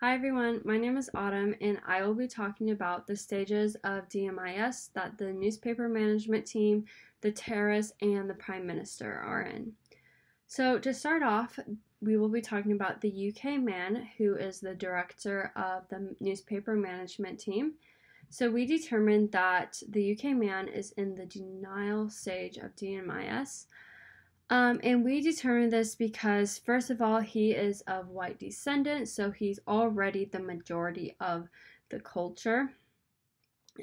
Hi everyone, my name is Autumn and I will be talking about the stages of DMIS that the newspaper management team, the terrorists, and the Prime Minister are in. So to start off, we will be talking about the UK man who is the director of the newspaper management team. So we determined that the UK man is in the denial stage of DMIS. And we determined this because, first of all, he is of white descendant, so he's already the majority of the culture.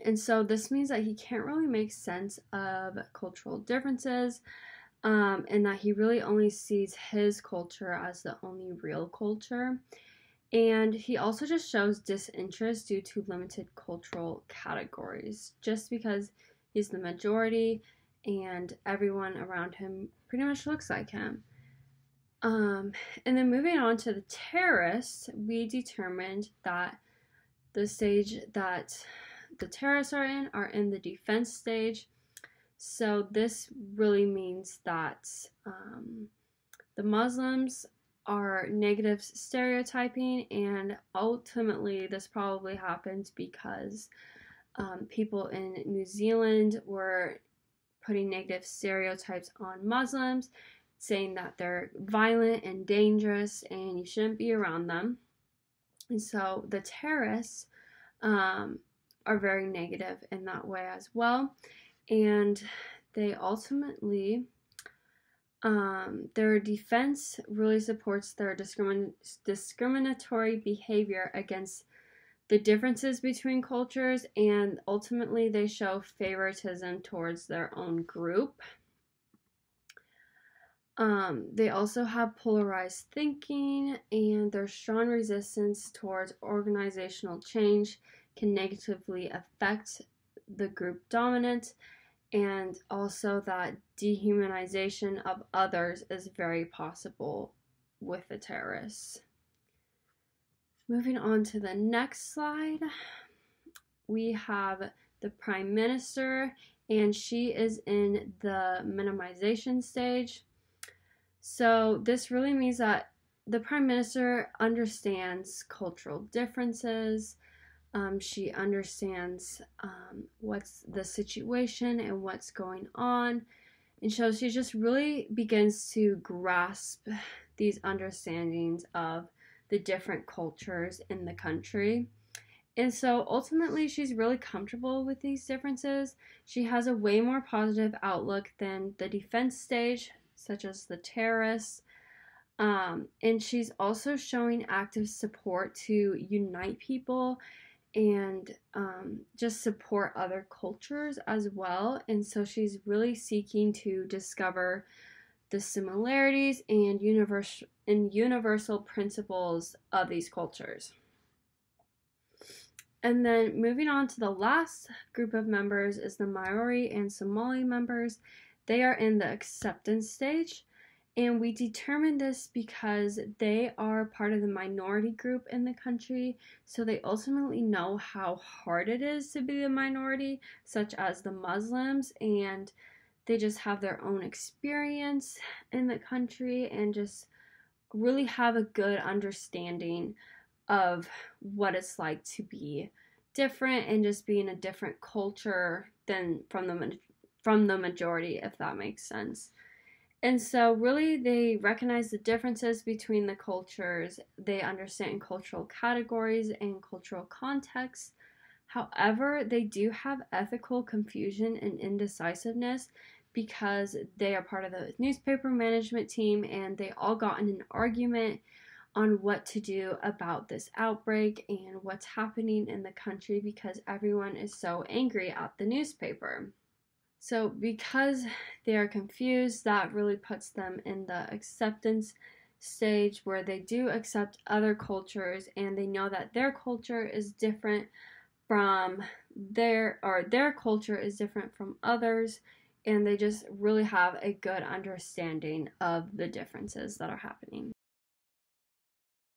And so this means that he can't really make sense of cultural differences, and that he really only sees his culture as the only real culture. And he also just shows disinterest due to limited cultural categories, just because he's the majority and everyone around him pretty much looks like him. And then moving on to the terrorists, we determined that the stage that the terrorists are in the defense stage. So this really means that the Muslims are negative stereotyping, and ultimately this probably happened because people in New Zealand were putting negative stereotypes on Muslims, saying that they're violent and dangerous and you shouldn't be around them. And so the terrorists are very negative in that way as well. And they ultimately, their defense really supports their discriminatory behavior against the differences between cultures, and ultimately they show favoritism towards their own group. They also have polarized thinking, and their strong resistance towards organizational change can negatively affect the group dominance, and also that dehumanization of others is very possible with the terrorists. Moving on to the next slide, we have the Prime Minister, and she is in the minimization stage. So this really means that the Prime Minister understands cultural differences. She understands what's the situation and what's going on. And so she just really begins to grasp these understandings of the different cultures in the country. And so ultimately she's really comfortable with these differences. She has a way more positive outlook than the defense stage, such as the terrorists. And she's also showing active support to unite people and just support other cultures as well. And so she's really seeking to discover the similarities and universal principles of these cultures. And then moving on to the last group of members is the Maori and Somali members. They are in the acceptance stage, and we determined this because they are part of the minority group in the country, so they ultimately know how hard it is to be a minority, such as the Muslims, and they just have their own experience in the country and just really have a good understanding of what it's like to be different and just be in a different culture than from the majority, if that makes sense. And so really they recognize the differences between the cultures. They understand cultural categories and cultural contexts. However, they do have ethical confusion and indecisiveness because they are part of the newspaper management team and they all got in an argument on what to do about this outbreak and what's happening in the country because everyone is so angry at the newspaper. So because they are confused, that really puts them in the acceptance stage where they do accept other cultures and they know that their culture is different from their culture is different from others, and they just really have a good understanding of the differences that are happening.